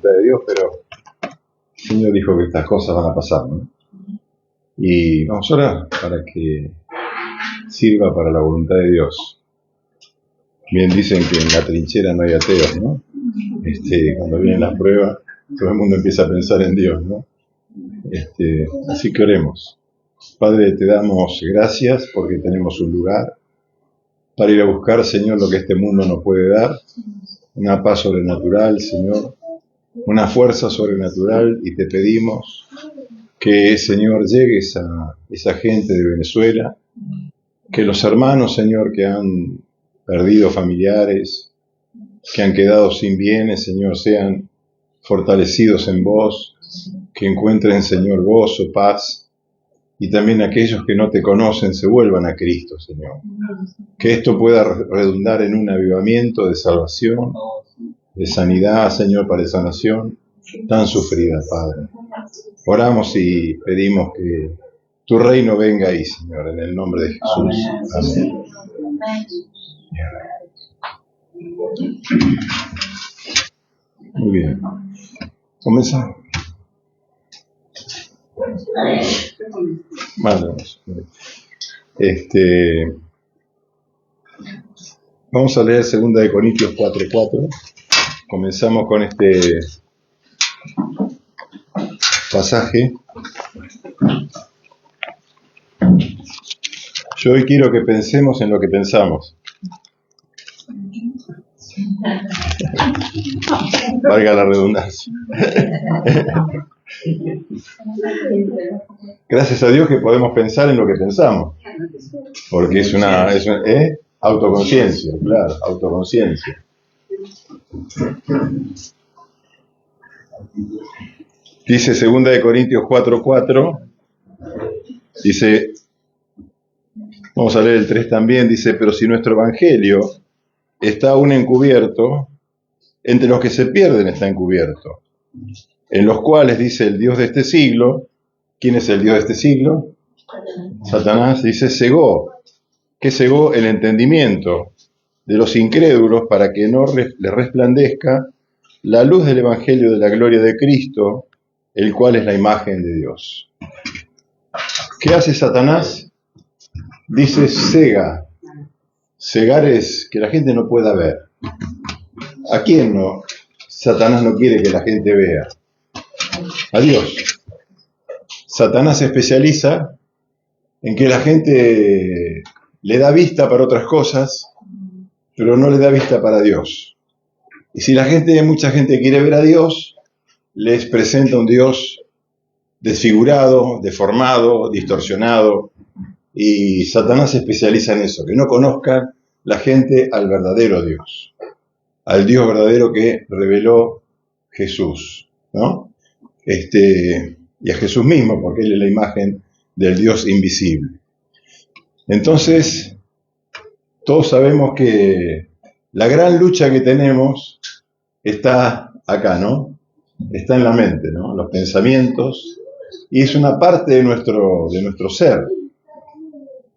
de Dios, pero el Señor dijo que estas cosas van a pasar, ¿no? Y vamos a orar para que sirva para la voluntad de Dios. Bien dicen que en la trinchera no hay ateos, ¿no? Cuando vienen las pruebas, todo el mundo empieza a pensar en Dios, ¿no? Así que oremos. Padre, te damos gracias porque tenemos un lugar para ir a buscar, Señor, lo que este mundo nos puede dar, una paz sobrenatural, Señor, una fuerza sobrenatural, y te pedimos que, Señor, llegues a esa gente de Venezuela, que los hermanos, Señor, que han perdido familiares, que han quedado sin bienes, Señor, sean fortalecidos en vos, que encuentren, Señor, gozo, paz, y también aquellos que no te conocen se vuelvan a Cristo, Señor. Que esto pueda redundar en un avivamiento de salvación, de sanidad, Señor, para esa nación tan sufrida, Padre. Oramos y pedimos que tu reino venga ahí, Señor, en el nombre de Jesús. Amén. Muy bien. Comenzamos. Vamos. Vamos a leer 2 Corintios 4:4. Comenzamos con este pasaje. Yo hoy quiero que pensemos en lo que pensamos. Valga la redundancia. Gracias a Dios que podemos pensar en lo que pensamos, porque es una autoconciencia, claro, autoconciencia. Dice 2 Corintios 4:4, dice, vamos a leer el 3 también, dice, pero si nuestro evangelio está aún encubierto, entre los que se pierden está encubierto, en los cuales, dice, el Dios de este siglo, ¿quién es el Dios de este siglo? Satanás, dice, cegó. ¿Qué cegó? El entendimiento de los incrédulos para que no les resplandezca la luz del evangelio de la gloria de Cristo, el cual es la imagen de Dios. ¿Qué hace Satanás? Dice, cega. Cegar es que la gente no pueda ver. ¿A quién no? Satanás no quiere que la gente vea. A Dios. Satanás se especializa en que la gente le da vista para otras cosas, pero no le da vista para Dios. Y si mucha gente quiere ver a Dios, les presenta un Dios desfigurado, deformado, distorsionado, y Satanás se especializa en eso, que no conozcan la gente al verdadero Dios, al Dios verdadero que reveló Jesús, ¿no? Y a Jesús mismo, porque Él es la imagen del Dios invisible. Entonces, todos sabemos que la gran lucha que tenemos está acá, ¿no? Está en la mente, ¿no? Los pensamientos, y es una parte de nuestro ser.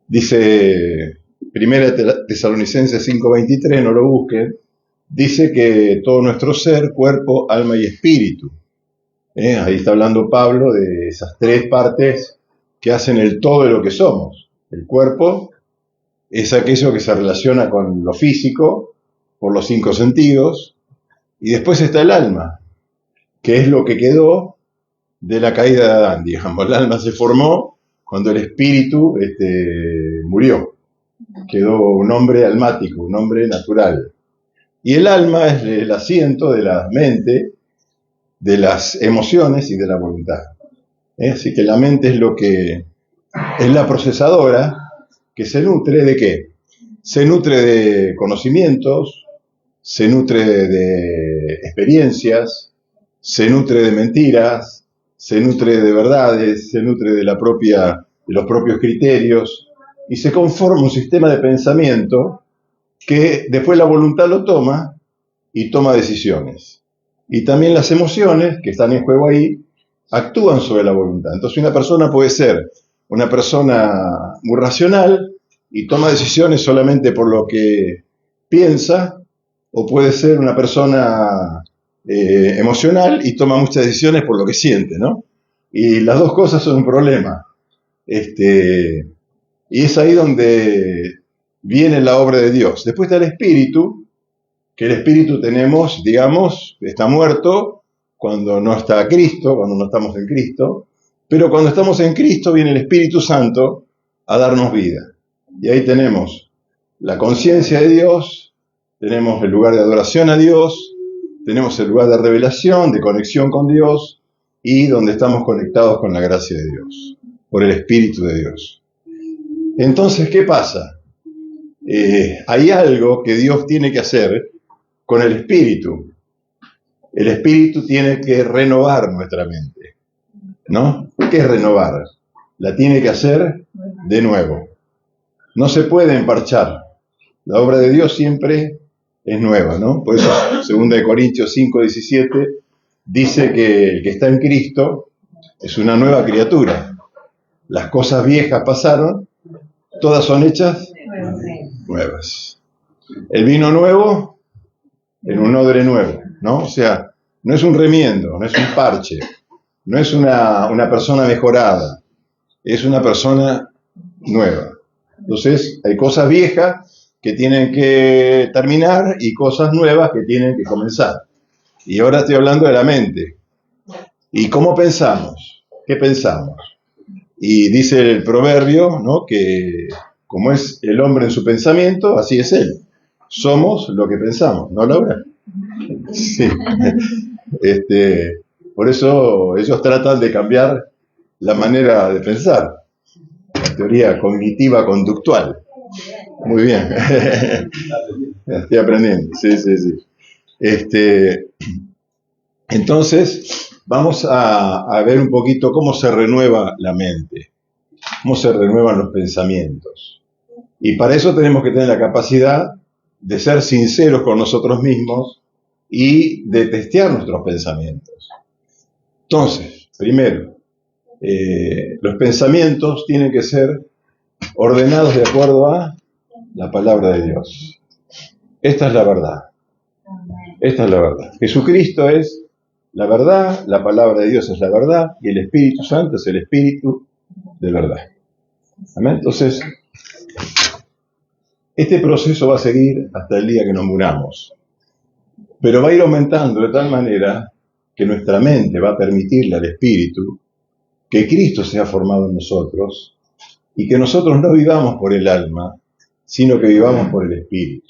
Dice 1 Tesalonicenses 5:23, no lo busquen, dice que todo nuestro ser, cuerpo, alma y espíritu. Ahí está hablando Pablo de esas tres partes que hacen el todo de lo que somos. El cuerpo es aquello que se relaciona con lo físico, por los 5 sentidos, y después está el alma, que es lo que quedó de la caída de Adán, digamos. El alma se formó cuando el espíritu murió. Quedó un hombre almático, un hombre natural. Y el alma es el asiento de la mente, de las emociones y de la voluntad. Así que la mente es la procesadora que se nutre ¿de qué? Se nutre de conocimientos, se nutre de experiencias, se nutre de mentiras, se nutre de verdades, se nutre de los propios criterios, y se conforma un sistema de pensamiento que después la voluntad lo toma y toma decisiones. Y también las emociones, que están en juego ahí, actúan sobre la voluntad. Entonces una persona puede ser una persona muy racional y toma decisiones solamente por lo que piensa, o puede ser una persona emocional y toma muchas decisiones por lo que siente, ¿no? Y las dos cosas son un problema. Y es ahí donde viene la obra de Dios. Después está el espíritu, que el espíritu tenemos, digamos, está muerto cuando no está Cristo, cuando no estamos en Cristo, pero cuando estamos en Cristo viene el Espíritu Santo a darnos vida. Y ahí tenemos la conciencia de Dios, tenemos el lugar de adoración a Dios, tenemos el lugar de revelación, de conexión con Dios, y donde estamos conectados con la gracia de Dios, por el Espíritu de Dios. Entonces, ¿qué pasa? Hay algo que Dios tiene que hacer con el Espíritu. El Espíritu tiene que renovar nuestra mente, ¿no? ¿Qué es renovar? La tiene que hacer de nuevo. No se puede emparchar. La obra de Dios siempre es nueva, ¿no? Por eso, 2 Corintios 5:17 dice que el que está en Cristo es una nueva criatura. Las cosas viejas pasaron, todas son hechas nuevas. El vino nuevo en un odre nuevo, ¿no? O sea, no es un remiendo, no es un parche, no es una persona mejorada, es una persona nueva. Entonces, hay cosas viejas que tienen que terminar y cosas nuevas que tienen que comenzar. Y ahora estoy hablando de la mente. ¿Y cómo pensamos? ¿Qué pensamos? Y dice el proverbio, ¿no?, que como es el hombre en su pensamiento, así es él. Somos lo que pensamos, ¿no, Laura? Sí. Por eso ellos tratan de cambiar la manera de pensar. La teoría cognitiva conductual. Muy bien. Estoy aprendiendo. Sí. Entonces, vamos a ver un poquito cómo se renueva la mente, cómo se renuevan los pensamientos. Y para eso tenemos que tener la capacidad de ser sinceros con nosotros mismos y de testear nuestros pensamientos. Entonces, primero, los pensamientos tienen que ser ordenados de acuerdo a la palabra de Dios. Esta es la verdad. Esta es la verdad. Jesucristo es la verdad, la palabra de Dios es la verdad y el Espíritu Santo es el Espíritu de verdad. ¿Amén? Entonces, este proceso va a seguir hasta el día que nos muramos. Pero va a ir aumentando de tal manera que nuestra mente va a permitirle al Espíritu que Cristo sea formado en nosotros y que nosotros no vivamos por el alma, sino que vivamos por el Espíritu.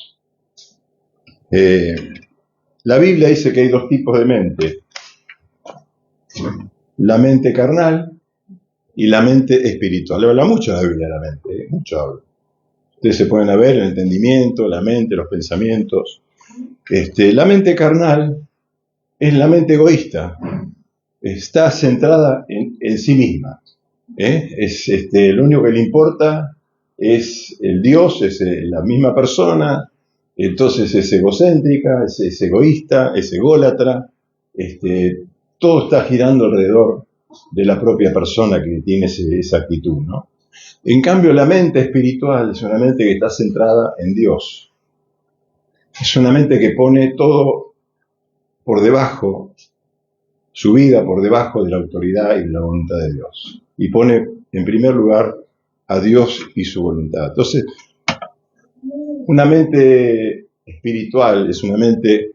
La Biblia dice que hay dos tipos de mente: la mente carnal y la mente espiritual. Le habla mucho la Biblia de la mente, mucho habla. Ustedes se pueden ver el entendimiento, la mente, los pensamientos. La mente carnal es la mente egoísta, está centrada en sí misma. Lo único que le importa es el Dios, es la misma persona, entonces es egocéntrica, es egoísta, es ególatra, todo está girando alrededor de la propia persona que tiene esa actitud, ¿no? En cambio, la mente espiritual es una mente que está centrada en Dios. Es una mente que pone todo por debajo, su vida por debajo de la autoridad y de la voluntad de Dios. Y pone en primer lugar a Dios y su voluntad. Entonces, una mente espiritual es una mente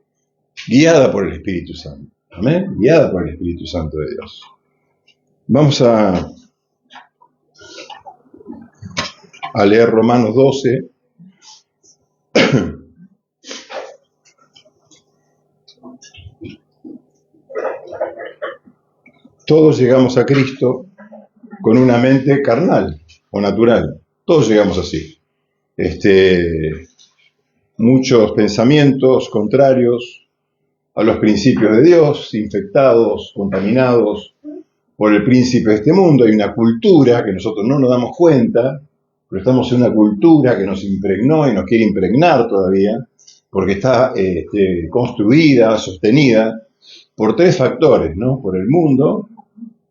guiada por el Espíritu Santo. ¿Amén? Guiada por el Espíritu Santo de Dios. Vamos a leer Romanos 12. Todos llegamos a Cristo con una mente carnal o natural. Todos llegamos así. Muchos pensamientos contrarios a los principios de Dios, infectados, contaminados por el príncipe de este mundo. Hay una cultura que nosotros no nos damos cuenta, pero estamos en una cultura que nos impregnó y nos quiere impregnar todavía, porque está construida, sostenida por tres factores, ¿no? Por el mundo,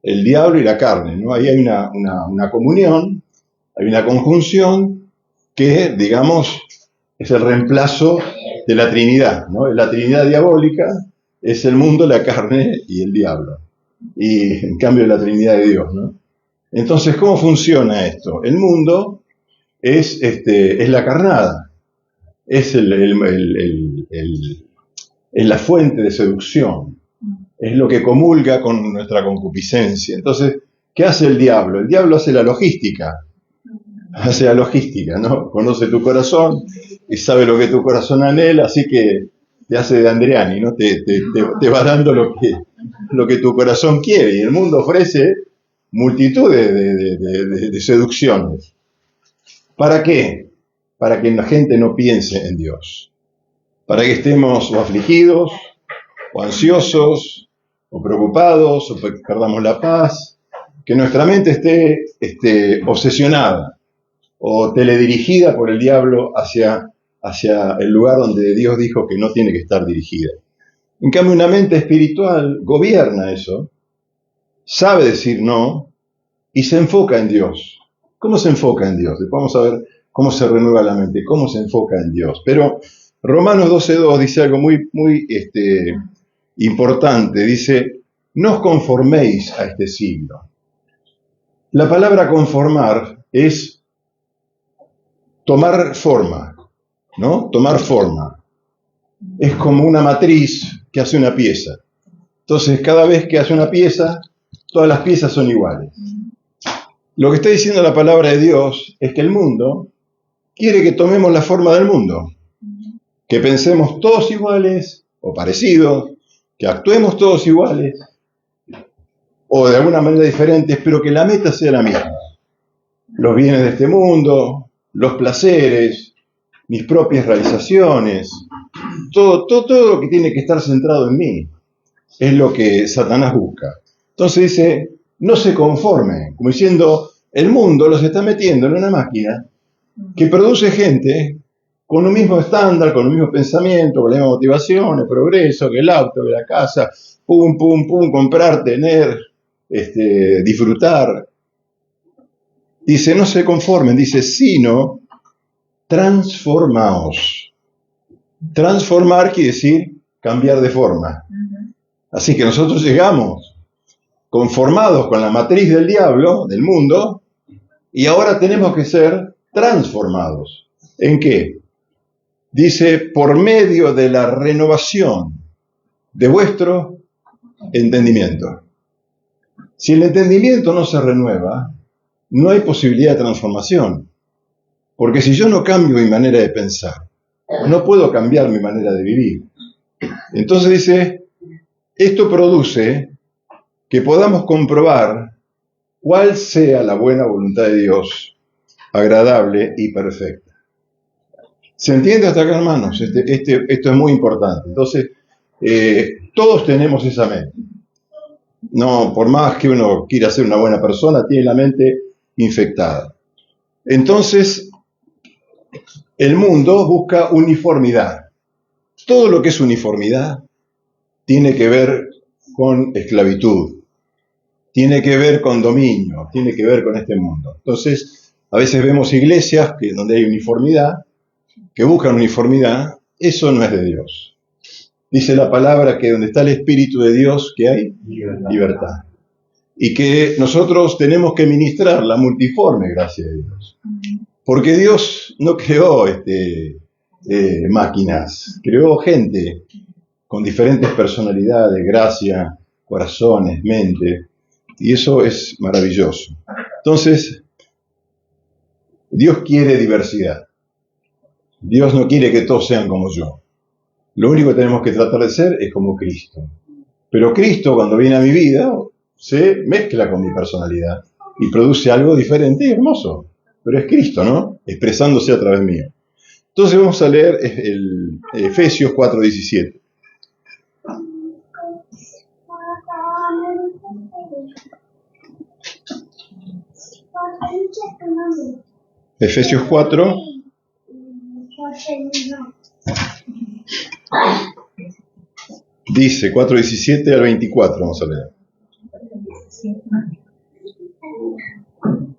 el diablo y la carne, ¿no? Ahí hay una comunión, hay una conjunción que, digamos, es el reemplazo de la Trinidad, ¿no? La Trinidad diabólica es el mundo, la carne y el diablo. Y en cambio la Trinidad de Dios, ¿no? Entonces, ¿cómo funciona esto? El mundo es la carnada, es la fuente de seducción, es lo que comulga con nuestra concupiscencia. Entonces, ¿qué hace el diablo? El diablo hace la logística, ¿no? Conoce tu corazón y sabe lo que tu corazón anhela, así que te hace de Andriani, ¿no? Te va dando lo que tu corazón quiere, y el mundo ofrece multitud de seducciones. ¿Para qué? Para que la gente no piense en Dios, para que estemos o afligidos, o ansiosos, o preocupados, o perdamos la paz, que nuestra mente esté obsesionada o teledirigida por el diablo hacia el lugar donde Dios dijo que no tiene que estar dirigida. En cambio, una mente espiritual gobierna eso, sabe decir no y se enfoca en Dios. ¿Cómo se enfoca en Dios? Después vamos a ver cómo se renueva la mente, cómo se enfoca en Dios. Pero Romanos 12:2 dice algo muy importante. Dice, no os conforméis a este siglo. La palabra conformar es tomar forma, ¿no? Tomar forma. Es como una matriz que hace una pieza. Entonces, cada vez que hace una pieza, todas las piezas son iguales. Lo que está diciendo la palabra de Dios es que el mundo quiere que tomemos la forma del mundo, que pensemos todos iguales o parecidos, que actuemos todos iguales o de alguna manera diferentes, pero que la meta sea la misma. Los bienes de este mundo, los placeres, mis propias realizaciones, todo lo que tiene que estar centrado en mí es lo que Satanás busca. Entonces dice, no se conformen, como diciendo, el mundo los está metiendo en una máquina que produce gente con un mismo estándar, con un mismo pensamiento, con la misma motivación, el progreso, que el auto, que la casa, pum, comprar, tener, disfrutar. Dice, no se conformen, dice, sino transformaos. Transformar quiere decir cambiar de forma. Así que nosotros llegamos conformados con la matriz del diablo, del mundo, y ahora tenemos que ser transformados. ¿En qué? Dice, por medio de la renovación de vuestro entendimiento. Si el entendimiento no se renueva, no hay posibilidad de transformación. Porque si yo no cambio mi manera de pensar, no puedo cambiar mi manera de vivir. Entonces dice, esto produce que podamos comprobar cuál sea la buena voluntad de Dios, agradable y perfecta. ¿Se entiende hasta acá, hermanos? Esto es muy importante. Entonces, todos tenemos esa mente. No, por más que uno quiera ser una buena persona, tiene la mente infectada. Entonces, el mundo busca uniformidad. Todo lo que es uniformidad tiene que ver con esclavitud, tiene que ver con dominio, tiene que ver con este mundo. Entonces, a veces vemos iglesias donde hay uniformidad, que buscan uniformidad, eso no es de Dios. Dice la palabra que donde está el Espíritu de Dios, ¿qué hay? Libertad. Y que nosotros tenemos que ministrar la multiforme gracia de Dios. Porque Dios no creó máquinas, creó gente con diferentes personalidades, gracia, corazones, mente, y eso es maravilloso. Entonces, Dios quiere diversidad. Dios no quiere que todos sean como yo. Lo único que tenemos que tratar de ser es como Cristo. Pero Cristo, cuando viene a mi vida, se mezcla con mi personalidad y produce algo diferente y hermoso. Pero es Cristo, ¿no? Expresándose a través mío. Entonces vamos a leer el Efesios 4:17. Efesios 4. Dice 4:17 al 24, vamos a leer.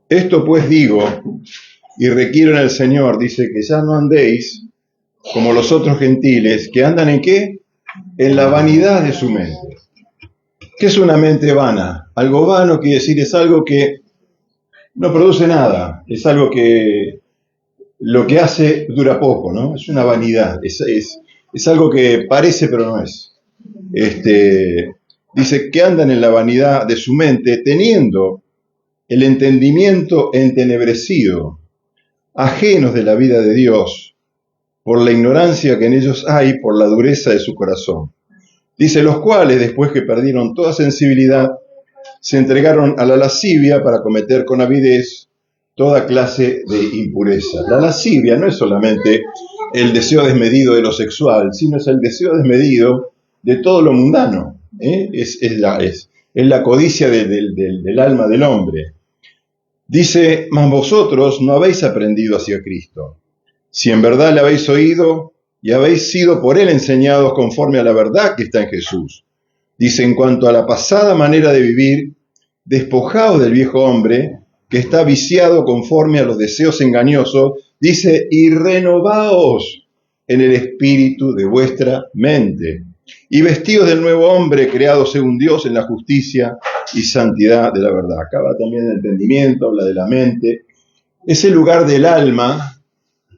Esto pues digo, y requiero en el Señor, dice, que ya no andéis como los otros gentiles, que andan ¿en qué? En la vanidad de su mente. ¿Qué es una mente vana? Algo vano quiere decir es algo que no produce nada, es algo que lo que hace dura poco, ¿no? Es una vanidad, es algo que parece pero no es. Dice que andan en la vanidad de su mente, teniendo el entendimiento entenebrecido, ajenos de la vida de Dios, por la ignorancia que en ellos hay, por la dureza de su corazón. Dice, los cuales, después que perdieron toda sensibilidad, se entregaron a la lascivia para cometer con avidez toda clase de impureza. La lascivia no es solamente el deseo desmedido de lo sexual, sino es el deseo desmedido de todo lo mundano. Es la codicia del alma del hombre. Dice, mas vosotros no habéis aprendido hacia Cristo. Si en verdad le habéis oído y habéis sido por él enseñados conforme a la verdad que está en Jesús. Dice, en cuanto a la pasada manera de vivir, despojaos del viejo hombre, que está viciado conforme a los deseos engañosos, dice, y renovaos en el espíritu de vuestra mente, y vestidos del nuevo hombre, creado según Dios en la justicia y santidad de la verdad. Acaba también el entendimiento, habla de la mente, ese lugar del alma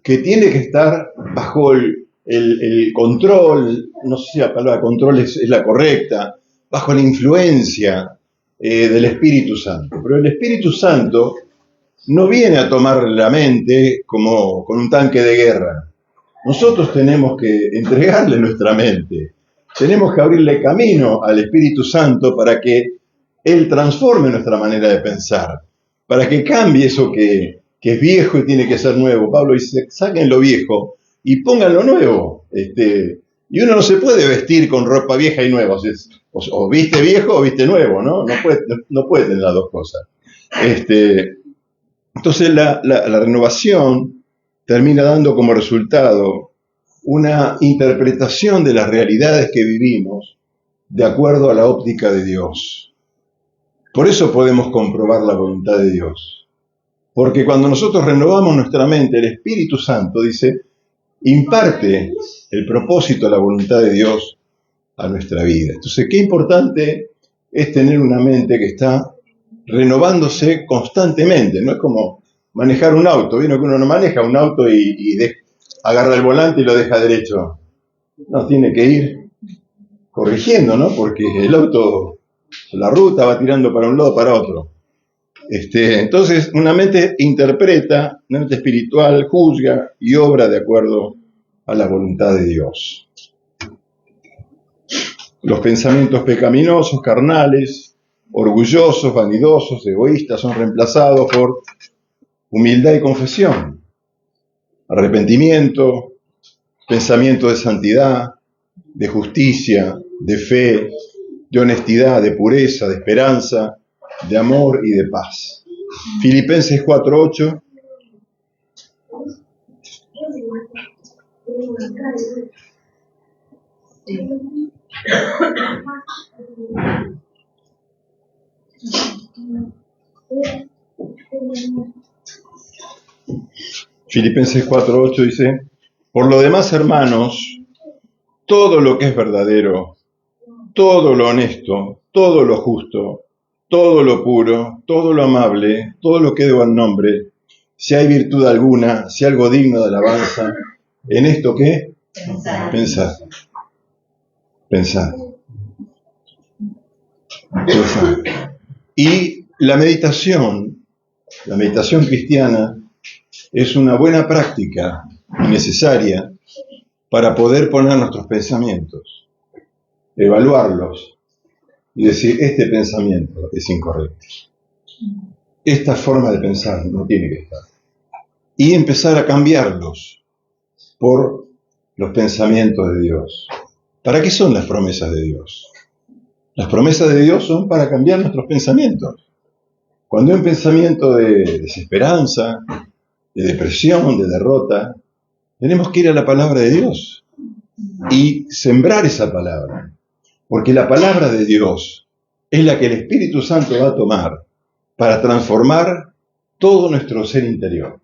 que tiene que estar bajo el control, no sé si la palabra control es la correcta, bajo la influencia del Espíritu Santo. Pero el Espíritu Santo no viene a tomar la mente como con un tanque de guerra. Nosotros tenemos que entregarle nuestra mente. Tenemos que abrirle camino al Espíritu Santo para que Él transforme nuestra manera de pensar, para que cambie eso que es viejo y tiene que ser nuevo. Pablo dice, saquen lo viejo y pongan lo nuevo. Y uno no se puede vestir con ropa vieja y nueva. O viste viejo o viste nuevo, ¿no? No puede tener las dos cosas. Entonces la renovación termina dando como resultado una interpretación de las realidades que vivimos de acuerdo a la óptica de Dios. Por eso podemos comprobar la voluntad de Dios. Porque cuando nosotros renovamos nuestra mente, el Espíritu Santo, dice, imparte el propósito, la voluntad de Dios a nuestra vida. Entonces, qué importante es tener una mente que está renovándose constantemente. No es como manejar un auto. ¿Vieron que uno no maneja un auto y agarra el volante y lo deja derecho? No, tiene que ir corrigiendo, ¿no? Porque el auto, la ruta va tirando para un lado, para otro. Entonces, una mente interpreta, una mente espiritual, juzga y obra de acuerdo a la voluntad de Dios. Los pensamientos pecaminosos, carnales, orgullosos, vanidosos, egoístas, son reemplazados por humildad y confesión, arrepentimiento, pensamiento de santidad, de justicia, de fe, de honestidad, de pureza, de esperanza, de amor y de paz. Filipenses 4:8. Filipenses 4:8 dice, por lo demás, hermanos, todo lo que es verdadero, todo lo honesto, todo lo justo, todo lo puro, todo lo amable, todo lo que dé buen nombre, si hay virtud alguna, si algo digno de alabanza, ¿en esto qué? Pensad. Pensad. Y la meditación cristiana es una buena práctica necesaria para poder poner nuestros pensamientos, evaluarlos y decir, este pensamiento es incorrecto. Esta forma de pensar no tiene que estar. Y empezar a cambiarlos por los pensamientos de Dios. ¿Para qué son las promesas de Dios? Las promesas de Dios son para cambiar nuestros pensamientos. Cuando hay un pensamiento de desesperanza, de depresión, de derrota, tenemos que ir a la palabra de Dios y sembrar esa palabra. Porque la palabra de Dios es la que el Espíritu Santo va a tomar para transformar todo nuestro ser interior.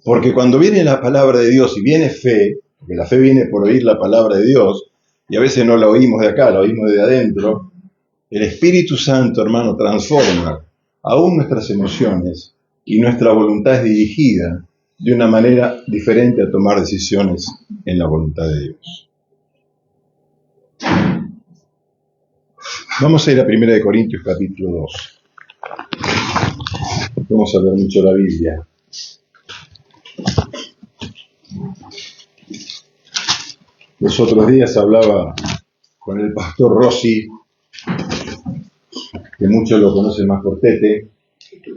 Porque cuando viene la palabra de Dios y viene fe, porque la fe viene por oír la palabra de Dios, y a veces no la oímos de acá, la oímos de adentro. El Espíritu Santo, hermano, transforma aún nuestras emociones, y nuestra voluntad es dirigida de una manera diferente a tomar decisiones en la voluntad de Dios. Vamos a ir a 1 Corintios capítulo 2. Vamos a ver mucho la Biblia. Los otros días hablaba con el pastor Rossi, que muchos lo conocen más por Tete,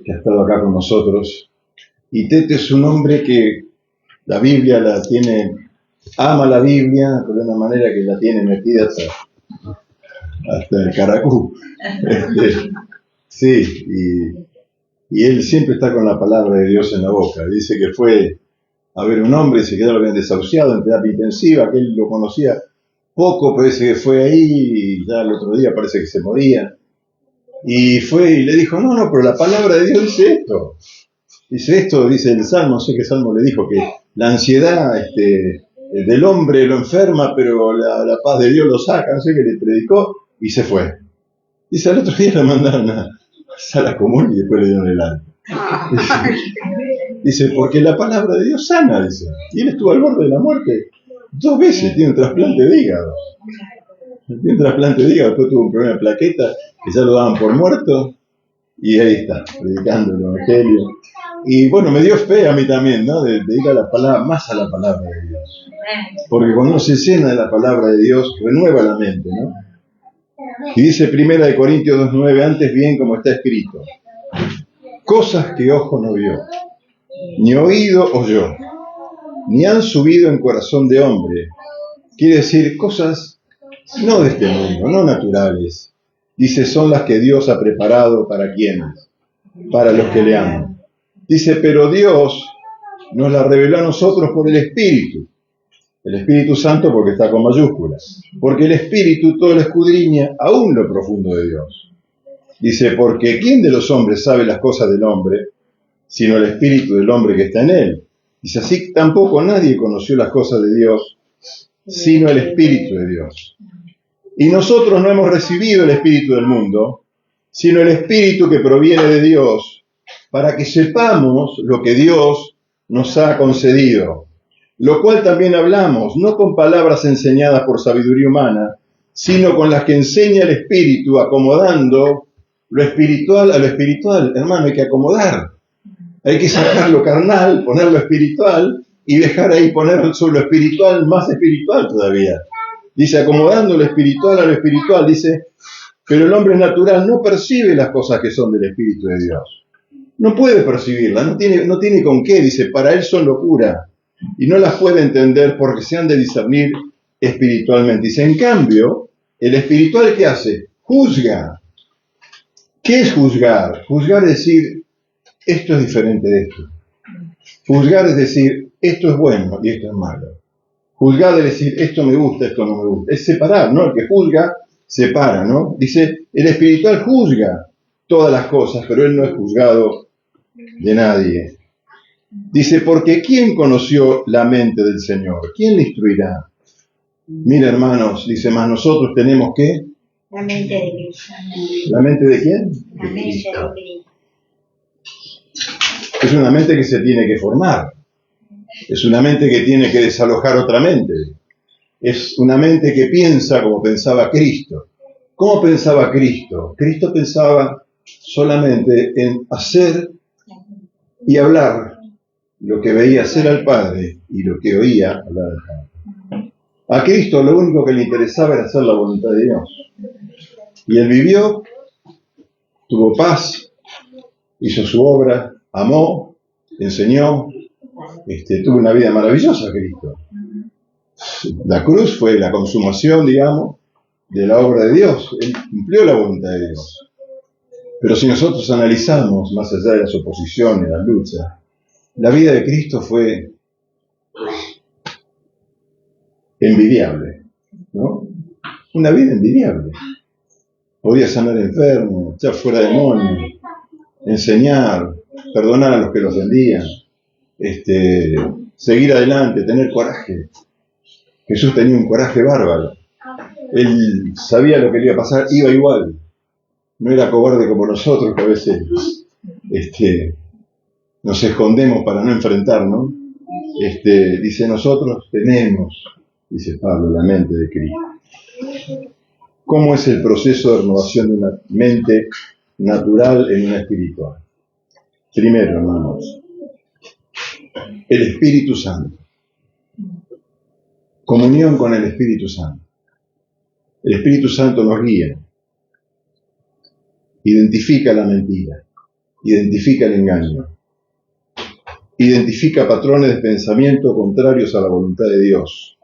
que ha estado acá con nosotros. Y Tete es un hombre que la Biblia la tiene, ama la Biblia, pero de una manera que la tiene metida hasta el caracú. Sí, y él siempre está con la palabra de Dios en la boca. Dice que fue a ver un hombre, se quedó, lo habían desahuciado en terapia intensiva, que él lo conocía poco, pero dice que fue ahí y ya el otro día parece que se moría. Y fue y le dijo, no, pero la palabra de Dios dice esto. Dice esto, dice el Salmo, no sé qué Salmo le dijo, que la ansiedad del hombre lo enferma, pero la paz de Dios lo saca, no sé qué le predicó, y se fue. Dice, al otro día le mandaron a la común y después le dieron el alta. Dice, porque la palabra de Dios sana, dice. Y él estuvo al borde de la muerte 2 veces, tiene un trasplante de hígado. Después tuvo un problema de plaqueta, que ya lo daban por muerto, y ahí está, predicando el Evangelio. Y bueno, me dio fe a mí también, ¿no? De ir a la palabra, más a la palabra de Dios. Porque cuando uno se llena de la palabra de Dios, renueva la mente, ¿no? Y dice 1 Corintios 2:9, antes bien como está escrito, cosas que ojo no vio, ni oído oyó, ni han subido en corazón de hombre. Quiere decir, cosas no de este mundo, no naturales. Dice, son las que Dios ha preparado para quienes, para los que le aman. Dice, pero Dios nos la reveló a nosotros por el Espíritu. El Espíritu Santo porque está con mayúsculas. Porque el Espíritu todo lo escudriña aún lo profundo de Dios. Dice, porque ¿quién de los hombres sabe las cosas del hombre, sino el Espíritu del hombre que está en él? Dice, así tampoco nadie conoció las cosas de Dios, sino el Espíritu de Dios. Y nosotros no hemos recibido el Espíritu del mundo, sino el Espíritu que proviene de Dios, para que sepamos lo que Dios nos ha concedido, lo cual también hablamos, no con palabras enseñadas por sabiduría humana, sino con las que enseña el Espíritu, acomodando lo espiritual a lo espiritual. Hermano, hay que acomodar, hay que sacar lo carnal, poner lo espiritual, y dejar ahí poner sobre lo espiritual más espiritual todavía. Dice, acomodando lo espiritual a lo espiritual, dice, pero el hombre natural no percibe las cosas que son del Espíritu de Dios. No puede percibirlas, no tiene con qué, dice, para él son locura, y no las puede entender porque se han de discernir espiritualmente. Dice, en cambio, el espiritual, ¿qué hace? Juzga. ¿Qué es juzgar? Juzgar es decir, esto es diferente de esto. Juzgar es decir, esto es bueno y esto es malo. Juzgar es decir, esto me gusta, esto no me gusta. Es separar, ¿no? El que juzga, separa, ¿no? Dice, el espiritual juzga todas las cosas, pero él no es juzgado de nadie. Dice, porque ¿quién conoció la mente del Señor? ¿Quién le instruirá? Mira, hermanos, dice, más nosotros tenemos ¿qué? La mente de Cristo. ¿La mente de quién? La mente de Cristo. Es una mente que se tiene que formar. Es una mente que tiene que desalojar otra mente. Es una mente que piensa como pensaba Cristo. ¿Cómo pensaba Cristo? Cristo pensaba solamente en hacer y hablar lo que veía hacer al Padre y lo que oía hablar al Padre. A Cristo lo único que le interesaba era hacer la voluntad de Dios. Y él vivió, tuvo paz, hizo su obra, amó, enseñó, tuvo una vida maravillosa Cristo. La cruz fue la consumación, digamos, de la obra de Dios. Él cumplió la voluntad de Dios. Pero si nosotros analizamos, más allá de las oposiciones, las luchas, la vida de Cristo fue envidiable, ¿no? Una vida envidiable. Podía sanar enfermos, echar fuera demonios, enseñar, perdonar a los que los ofendían, seguir adelante, tener coraje. Jesús tenía un coraje bárbaro. Él sabía lo que le iba a pasar, iba igual. No era cobarde como nosotros, que a veces nos escondemos para no enfrentar, ¿no? Dice, nosotros tenemos, dice Pablo, la mente de Cristo. ¿Cómo es el proceso de renovación de una mente natural en una espiritual? Primero, hermanos, el Espíritu Santo. Comunión con el Espíritu Santo. El Espíritu Santo nos guía. Identifica la mentira. Identifica el engaño. Identifica patrones de pensamiento contrarios a la voluntad de Dios.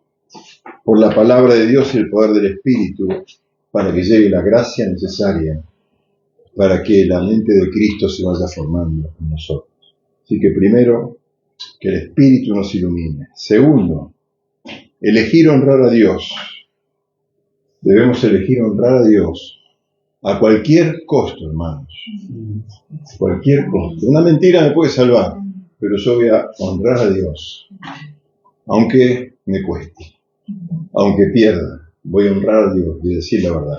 Por la palabra de Dios y el poder del Espíritu, para que llegue la gracia necesaria para que la mente de Cristo se vaya formando en nosotros. Así que primero, que el Espíritu nos ilumine. Segundo, elegir honrar a Dios. Debemos elegir honrar a Dios a cualquier costo, hermanos. Cualquier costo. Una mentira me puede salvar, pero yo voy a honrar a Dios, aunque me cueste, aunque pierda. Voy a honrar a Dios y decir la verdad.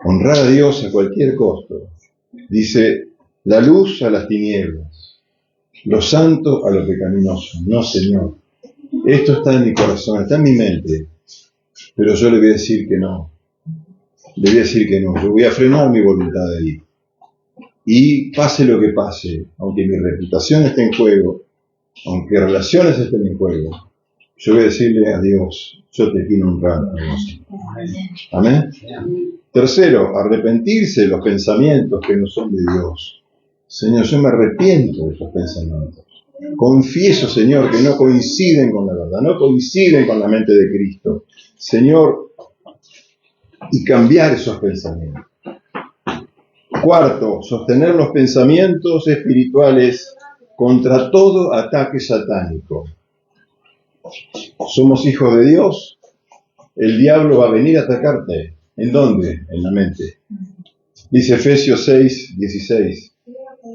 Honrar a Dios a cualquier costo. Dice, la luz a las tinieblas, lo santo a lo pecaminoso. No, Señor. Esto está en mi corazón, está en mi mente, pero yo le voy a decir que no. Le voy a decir que no. Yo voy a frenar mi voluntad de ahí. Y pase lo que pase, aunque mi reputación esté en juego, aunque relaciones estén en juego, yo voy a decirle a Dios, yo te quiero honrar a Dios. Amén. Tercero, arrepentirse de los pensamientos que no son de Dios. Señor, yo me arrepiento de esos pensamientos. Confieso, Señor, que no coinciden con la verdad, no coinciden con la mente de Cristo. Señor, y cambiar esos pensamientos. Cuarto, sostener los pensamientos espirituales contra todo ataque satánico. Somos hijos de Dios, el diablo va a venir a atacarte. ¿En dónde? En la mente. Dice Efesios 6, 16.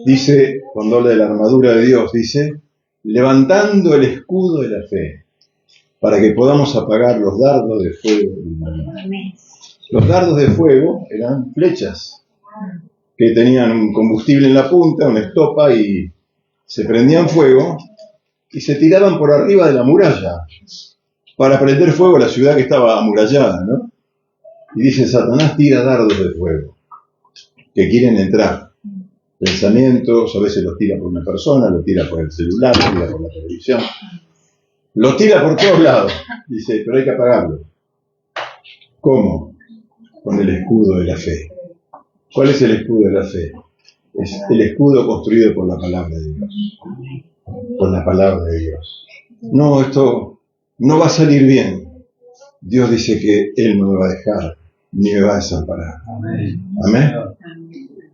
Dice, cuando habla de la armadura de Dios, dice, levantando el escudo de la fe, para que podamos apagar los dardos de fuego del maligno. Los dardos de fuego eran flechas que tenían un combustible en la punta, una estopa, y se prendían fuego y se tiraban por arriba de la muralla para prender fuego a la ciudad que estaba amurallada, ¿no? Y dice, Satanás tira dardos de fuego que quieren entrar. Pensamientos, a veces los tira por una persona, los tira por el celular, los tira por la televisión. Los tira por todos lados. Dice, pero hay que apagarlos. ¿Cómo? Con el escudo de la fe. ¿Cuál es el escudo de la fe? Es el escudo construido por la palabra de Dios. Por la palabra de Dios. No, esto no va a salir bien. Dios dice que Él no me va a dejar, ni me va a desamparar. Amén.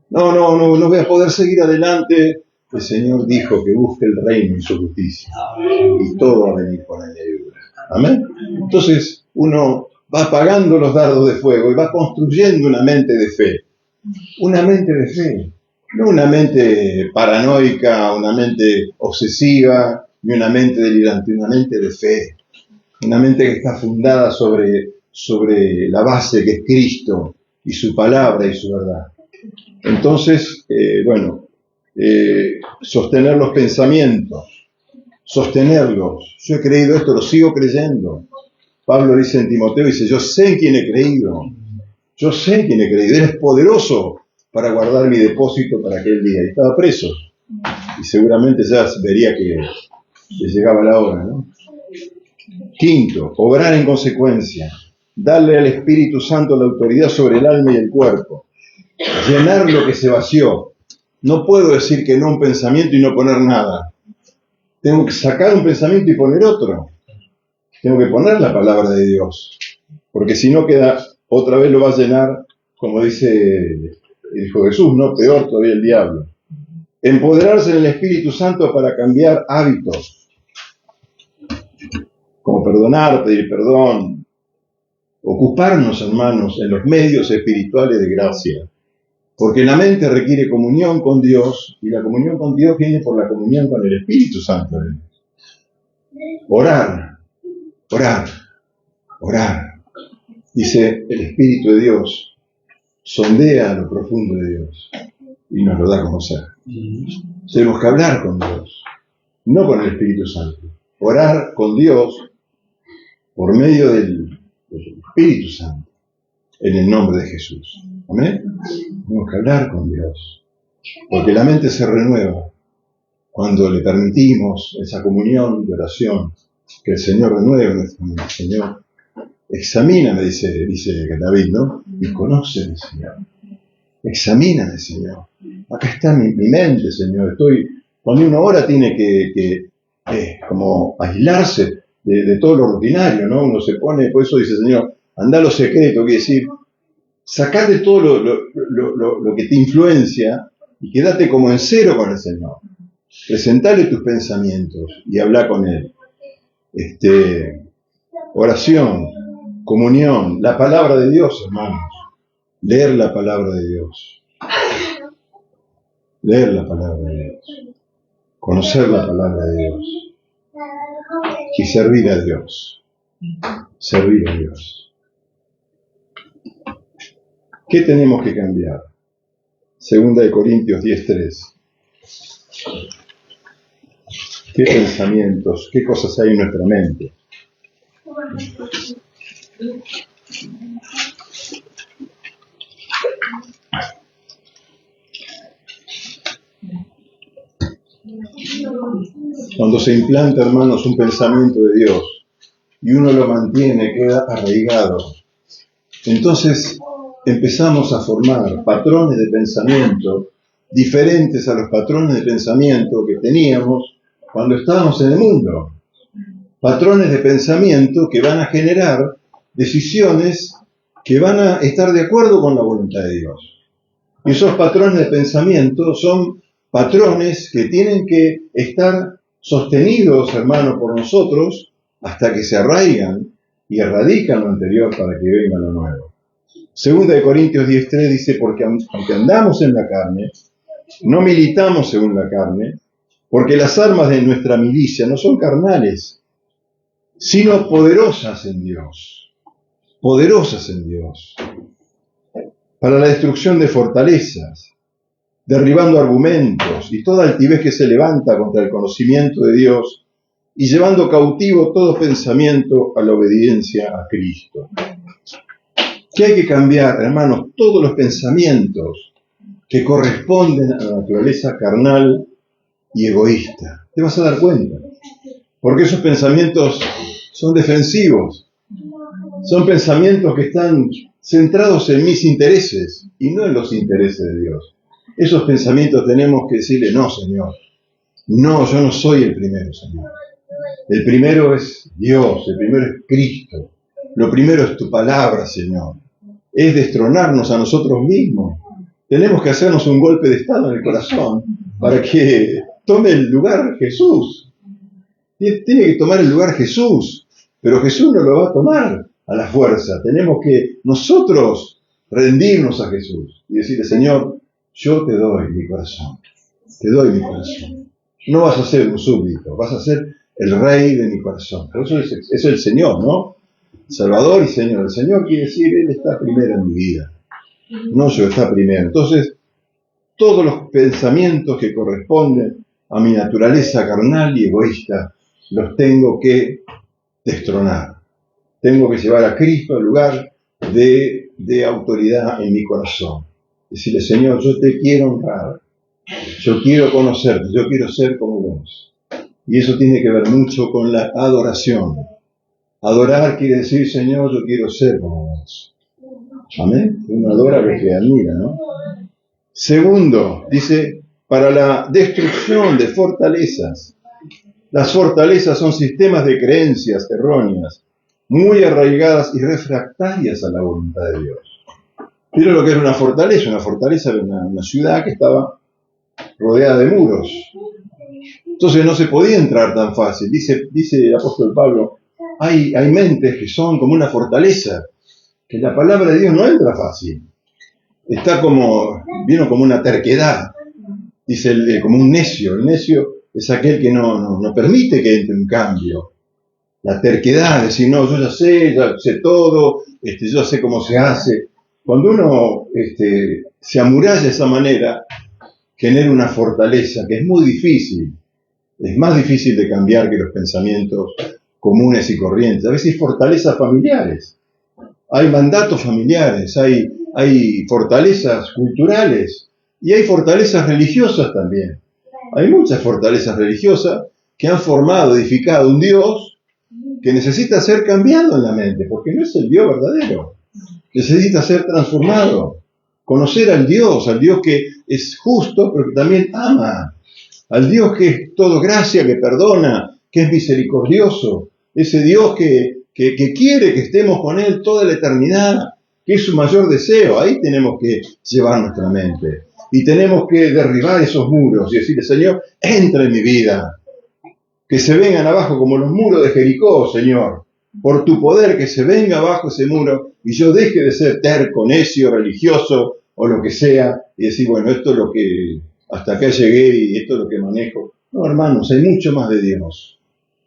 No voy a poder seguir adelante. El Señor dijo que busque el reino y su justicia. Y todo va a venir por añadidura. Amén. Entonces, uno va apagando los dardos de fuego y va construyendo una mente de fe. Una mente de fe. No una mente paranoica, una mente obsesiva, ni una mente delirante, una mente de fe. Una mente que está fundada sobre la base que es Cristo y su palabra y su verdad. Entonces, sostener los pensamientos, sostenerlos. Yo he creído esto, lo sigo creyendo. Pablo dice en Timoteo, dice, yo sé en quién he creído. Yo sé en quién he creído. Él es poderoso para guardar mi depósito para aquel día. Y estaba preso. Y seguramente ya vería que llegaba la hora, ¿no? Quinto, obrar en consecuencia. Darle al Espíritu Santo la autoridad sobre el alma y el cuerpo. Llenar lo que se vació. No puedo decir que no a un pensamiento y no poner nada. Tengo que sacar un pensamiento y poner otro. Tengo que poner la palabra de Dios. Porque si no queda, otra vez lo va a llenar, como dice el Hijo Jesús, no, peor todavía el diablo. Empoderarse en el Espíritu Santo para cambiar hábitos. Como perdonar, pedir perdón. Ocuparnos, hermanos, en los medios espirituales de gracia. Porque la mente requiere comunión con Dios, y la comunión con Dios viene por la comunión con el Espíritu Santo. Orar. Orar. Dice, el Espíritu de Dios sondea lo profundo de Dios y nos lo da a conocer. Tenemos que hablar con Dios, no con el Espíritu Santo. Orar con Dios por medio del Espíritu Santo, en el nombre de Jesús. ¿Amén? Tenemos que hablar con Dios, porque la mente se renueva cuando le permitimos esa comunión de oración, que el Señor renueve nuestra mente. Señor, examíname, dice David, ¿no? Y conóceme, Señor. Examíname, Señor. Acá está mi mente, Señor. Cuando uno ora tiene que como aislarse de todo lo rutinario, ¿no? Uno se pone, por eso dice, Señor, anda a lo secreto, quiere decir, sacate todo lo que te influencia y quédate como en cero con el Señor. Presentale tus pensamientos y habla con Él. Oración, comunión, la palabra de Dios, hermanos. Leer la palabra de Dios. Leer la palabra de Dios. Conocer la palabra de Dios. Y servir a Dios. Servir a Dios. ¿Qué tenemos que cambiar? 2 Corintios 10:3. ¿Qué pensamientos, qué cosas hay en nuestra mente? Cuando se implanta, hermanos, un pensamiento de Dios y uno lo mantiene, queda arraigado, entonces empezamos a formar patrones de pensamiento diferentes a los patrones de pensamiento que teníamos cuando estábamos en el mundo. Patrones de pensamiento que van a generar decisiones que van a estar de acuerdo con la voluntad de Dios. Y esos patrones de pensamiento son patrones que tienen que estar sostenidos, hermanos, por nosotros hasta que se arraigan y erradican lo anterior para que venga lo nuevo. 2 Corintios 10:3 dice, porque aunque andamos en la carne, no militamos según la carne, porque las armas de nuestra milicia no son carnales, sino poderosas en Dios. Poderosas en Dios. Para la destrucción de fortalezas, derribando argumentos y toda altivez que se levanta contra el conocimiento de Dios y llevando cautivo todo pensamiento a la obediencia a Cristo. ¿Qué hay que cambiar, hermanos? Todos los pensamientos que corresponden a la naturaleza carnal y egoísta. Te vas a dar cuenta. Porque esos pensamientos son defensivos. Son pensamientos que están centrados en mis intereses y no en los intereses de Dios. Esos pensamientos tenemos que decirle, no, Señor. No, yo no soy el primero, Señor. El primero es Dios, el primero es Cristo. Lo primero es tu palabra, Señor. Es destronarnos a nosotros mismos. Tenemos que hacernos un golpe de estado en el corazón para que tome el lugar Jesús. Tiene que tomar el lugar Jesús, pero Jesús no lo va a tomar a la fuerza. Tenemos que nosotros rendirnos a Jesús y decirle, Señor, yo te doy mi corazón. Te doy mi corazón. No vas a ser un súbdito, vas a ser el rey de mi corazón. Pero eso es el Señor, ¿no? Salvador y Señor. El Señor quiere decir, Él está primero en mi vida. No yo, está primero. Entonces, todos los pensamientos que corresponden a mi naturaleza carnal y egoísta, los tengo que destronar. Tengo que llevar a Cristo al lugar de autoridad en mi corazón. Decirle, Señor, yo te quiero honrar. Yo quiero conocerte. Yo quiero ser como vos. Y eso tiene que ver mucho con la adoración. Adorar quiere decir, Señor, yo quiero ser como vos. Amén. Uno adora lo que admira, ¿no? Segundo, dice, para la destrucción de fortalezas. Las fortalezas son sistemas de creencias erróneas, muy arraigadas y refractarias a la voluntad de Dios. Pero lo que era una fortaleza era una ciudad que estaba rodeada de muros. Entonces no se podía entrar tan fácil. Dice el apóstol Pablo, hay mentes que son como una fortaleza, que la palabra de Dios no entra fácil. Vino como una terquedad. Dice como un necio. El necio es aquel que no permite que entre un cambio. La terquedad, decir, no, yo ya sé todo, yo ya sé cómo se hace. Cuando uno se amuralla de esa manera, genera una fortaleza que es muy difícil. Es más difícil de cambiar que los pensamientos comunes y corrientes. A veces hay fortalezas familiares, hay mandatos familiares, hay fortalezas culturales y hay fortalezas religiosas también. Hay muchas fortalezas religiosas que han formado, edificado un Dios que necesita ser cambiado en la mente, porque no es el Dios verdadero. Necesita ser transformado. Conocer al Dios que es justo, pero que también ama. Al Dios que es todo gracia, que perdona, que es misericordioso. Ese Dios que quiere que estemos con Él toda la eternidad, que es su mayor deseo. Ahí tenemos que llevar nuestra mente. Y tenemos que derribar esos muros y decirle, Señor, entra en mi vida. Que se vengan abajo como los muros de Jericó, Señor. Por tu poder, que se venga abajo ese muro y yo deje de ser terco, necio, religioso o lo que sea y decir, bueno, esto es lo que, hasta acá llegué y esto es lo que manejo. No, hermanos, hay mucho más de Dios.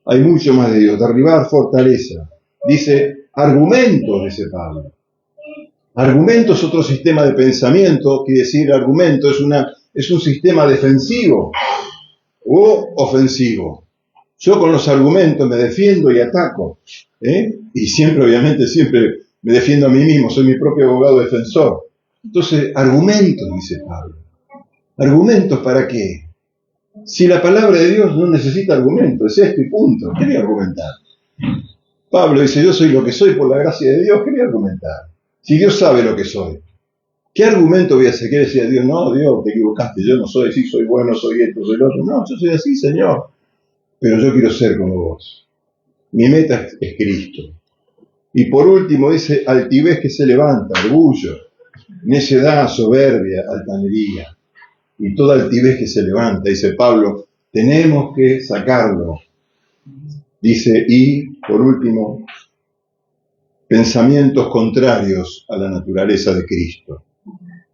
Hay mucho más de Dios. Derribar fortaleza. Dice, argumentos, dice Pablo. Argumento es otro sistema de pensamiento, quiere decir, argumento es un sistema defensivo o ofensivo. Yo con los argumentos me defiendo y ataco, y siempre, obviamente, siempre me defiendo a mí mismo, soy mi propio abogado defensor. Entonces, argumentos, dice Pablo. ¿Argumentos para qué? Si la palabra de Dios no necesita argumentos, es esto y punto. ¿Qué voy a argumentar? Pablo dice, yo soy lo que soy por la gracia de Dios, ¿qué voy a argumentar? Si Dios sabe lo que soy. ¿Qué argumento voy a hacer? ¿Qué decía Dios? No, Dios, te equivocaste, yo no soy así, soy bueno, soy esto, soy lo otro. No, yo soy así, Señor. Pero yo quiero ser como vos. Mi meta es Cristo. Y por último dice, altivez que se levanta, orgullo, necedad, soberbia, altanería. Y toda altivez que se levanta, dice Pablo, tenemos que sacarlo. Dice, y por último, pensamientos contrarios a la naturaleza de Cristo.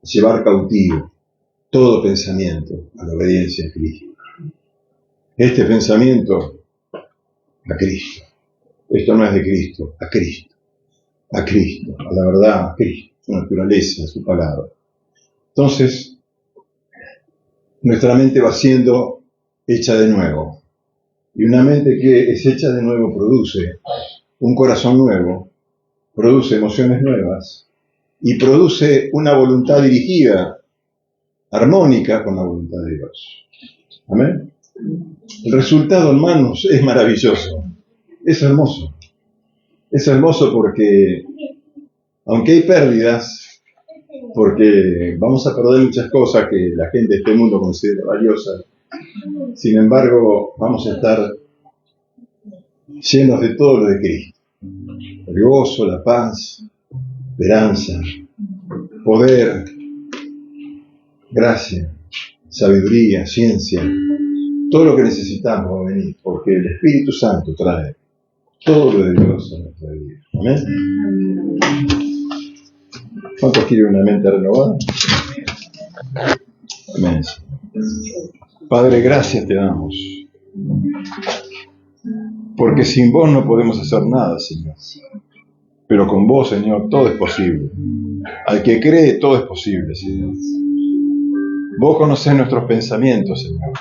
Llevar cautivo todo pensamiento a la obediencia a Cristo. Este pensamiento a Cristo. Esto no es de Cristo, a Cristo. A Cristo, a la verdad, a Cristo, su naturaleza, su palabra. Entonces, nuestra mente va siendo hecha de nuevo. Y una mente que es hecha de nuevo produce un corazón nuevo, produce emociones nuevas y produce una voluntad dirigida, armónica con la voluntad de Dios. Amén. El resultado, hermanos, es maravilloso. Es hermoso. Es hermoso porque, aunque hay pérdidas, porque vamos a perder muchas cosas que la gente de este mundo considera valiosas, sin embargo, vamos a estar llenos de todo lo de Cristo. El gozo, la paz, esperanza, poder, gracia, sabiduría, ciencia, todo lo que necesitamos va a venir, porque el Espíritu Santo trae todo lo de Dios a nuestra vida. Amén. ¿Cuántos quieren una mente renovada? Amén. Padre, gracias te damos, porque sin vos no podemos hacer nada, Señor. Pero con vos, Señor, todo es posible. Al que cree, todo es posible, Señor. Vos conocés nuestros pensamientos, Señor.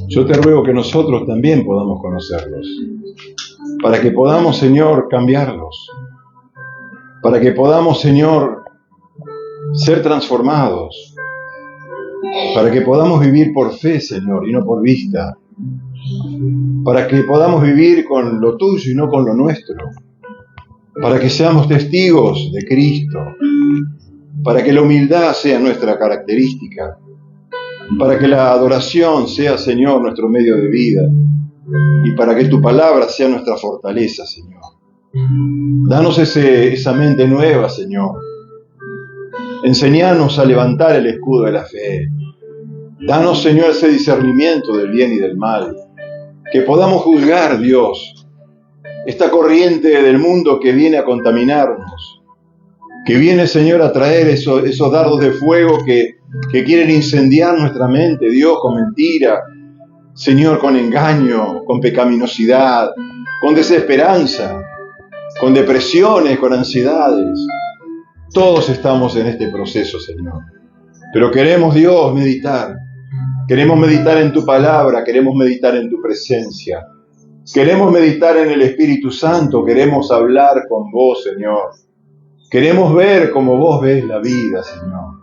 Yo te ruego que nosotros también podamos conocerlos, para que podamos, Señor, cambiarlos, para que podamos, Señor, ser transformados, para que podamos vivir por fe, Señor, y no por vista, para que podamos vivir con lo tuyo y no con lo nuestro, para que seamos testigos de Cristo, para que la humildad sea nuestra característica, para que la adoración sea, Señor, nuestro medio de vida, y para que tu palabra sea nuestra fortaleza, Señor. Danos esa mente nueva, Señor. Enseñanos a levantar el escudo de la fe. Danos, Señor, ese discernimiento del bien y del mal. Que podamos juzgar, Dios, esta corriente del mundo que viene a contaminarnos. Que viene, Señor, a traer esos dardos de fuego que quieren incendiar nuestra mente, Dios, con mentira, Señor, con engaño, con pecaminosidad, con desesperanza, con depresiones, con ansiedades. Todos estamos en este proceso, Señor. Pero queremos, Dios, meditar. Queremos meditar en tu palabra, queremos meditar en tu presencia. Queremos meditar en el Espíritu Santo, queremos hablar con vos, Señor. Queremos ver como vos ves la vida, Señor.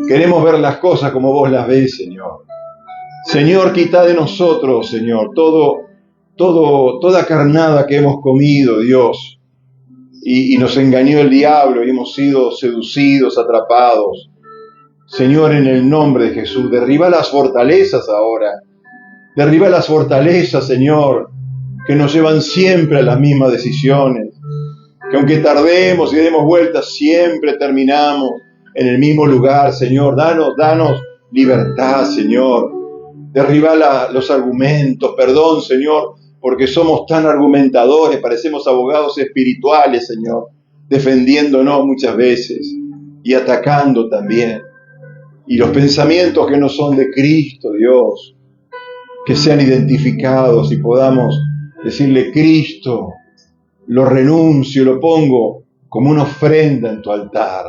Queremos ver las cosas como vos las ves, Señor. Señor, quita de nosotros, Señor, toda carnada que hemos comido, Dios, y nos engañó el diablo y hemos sido seducidos, atrapados. Señor, en el nombre de Jesús, derriba las fortalezas ahora. Derriba las fortalezas, Señor, que nos llevan siempre a las mismas decisiones. Que aunque tardemos y demos vueltas, siempre terminamos en el mismo lugar, Señor. Danos libertad, Señor. Derriba los argumentos. Perdón, Señor, porque somos tan argumentadores, parecemos abogados espirituales, Señor, defendiéndonos muchas veces y atacando también. Y los pensamientos que no son de Cristo, Dios, que sean identificados y podamos decirle: Cristo, lo renuncio, lo pongo como una ofrenda en tu altar,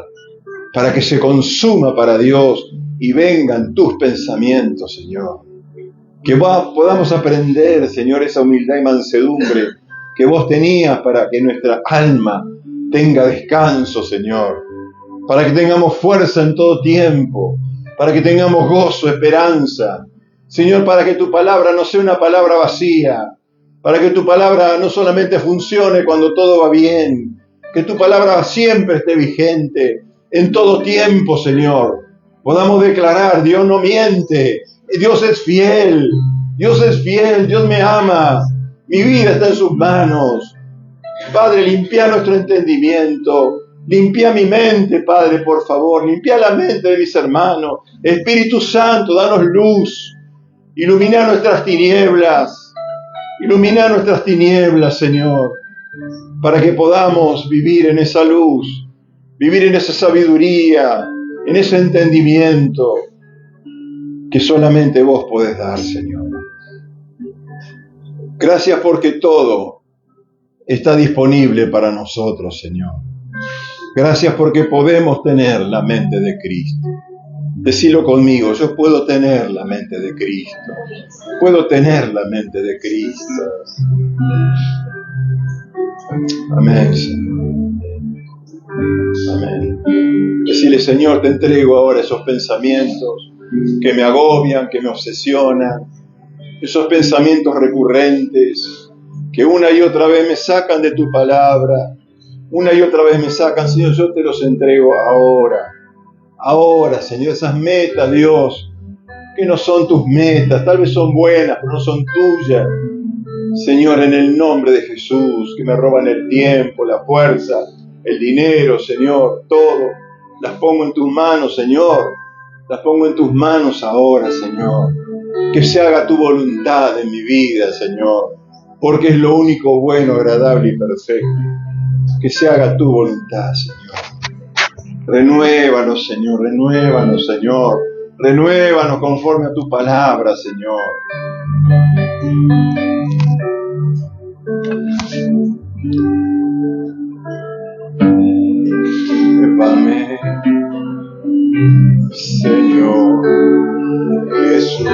para que se consuma para Dios y vengan tus pensamientos, Señor. Que podamos aprender, Señor, esa humildad y mansedumbre que vos tenías para que nuestra alma tenga descanso, Señor. Para que tengamos fuerza en todo tiempo, para que tengamos gozo, esperanza. Señor, para que tu palabra no sea una palabra vacía, para que tu palabra no solamente funcione cuando todo va bien, que tu palabra siempre esté vigente, en todo tiempo, Señor. Podamos declarar: Dios no miente, Dios es fiel, Dios me ama, mi vida está en sus manos. Padre, limpia nuestro entendimiento, limpia mi mente, Padre, por favor, limpia la mente de mis hermanos. Espíritu Santo, danos luz, ilumina nuestras tinieblas, Señor, para que podamos vivir en esa luz, vivir en esa sabiduría, en ese entendimiento que solamente vos podés dar, Señor. Gracias porque todo está disponible para nosotros, Señor. Gracias porque podemos tener la mente de Cristo. Decilo conmigo: yo puedo tener la mente de Cristo. Puedo tener la mente de Cristo. Amén, Señor. Amén. Decile: Señor, te entrego ahora esos pensamientos que me agobian, que me obsesionan, esos pensamientos recurrentes que una y otra vez me sacan de tu palabra, una y otra vez me sacan. Señor, yo te los entrego ahora, Señor, esas metas, Dios, que no son tus metas, tal vez son buenas, pero no son tuyas. Señor, en el nombre de Jesús, que me roban el tiempo, la fuerza, el dinero, Señor, todo, las pongo en tus manos, Señor, las pongo en tus manos ahora, Señor. Que se haga tu voluntad en mi vida, Señor, porque es lo único bueno, agradable y perfecto. Que se haga tu voluntad, Señor. Renuévanos, Señor, renuévanos conforme a tu palabra, Señor. Llévame, Señor Jesús.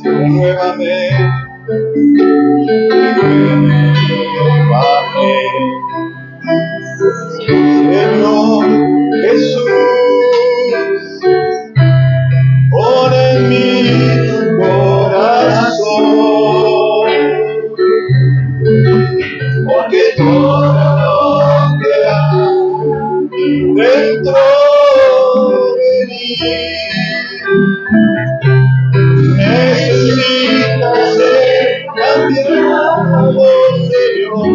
Renuévame, Señor Jesús. Pon en mí tu corazón, porque todo lo que hay dentro de mí necesita ser cambiado, Señor.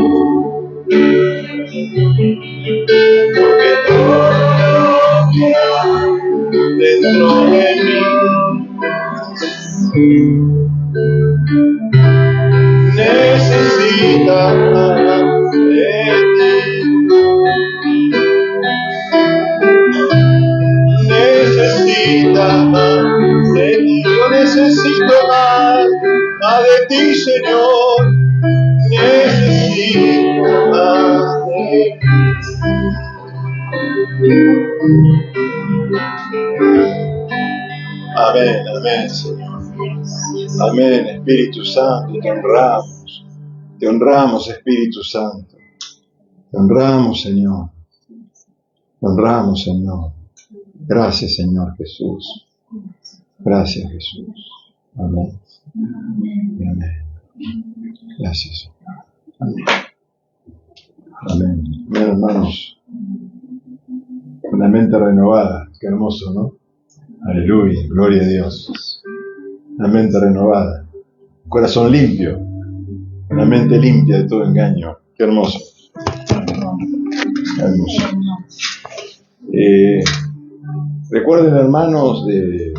Porque todo lo que hay dentro de mí necesita de ti. Sí, Señor, necesito más de ti. Amén, amén, Señor. Amén, Espíritu Santo, te honramos. Te honramos, Espíritu Santo. Te honramos, Señor. Te honramos, Señor. Gracias, Señor Jesús. Gracias, Jesús. Amén. Amén. Gracias, Señor. Amén. Amén. Amén, hermanos. Una mente renovada. Qué hermoso, ¿no? Aleluya. Gloria a Dios. Una mente renovada. Un corazón limpio. Una mente limpia de todo engaño. Qué hermoso. Hermoso. Recuerden, hermanos, de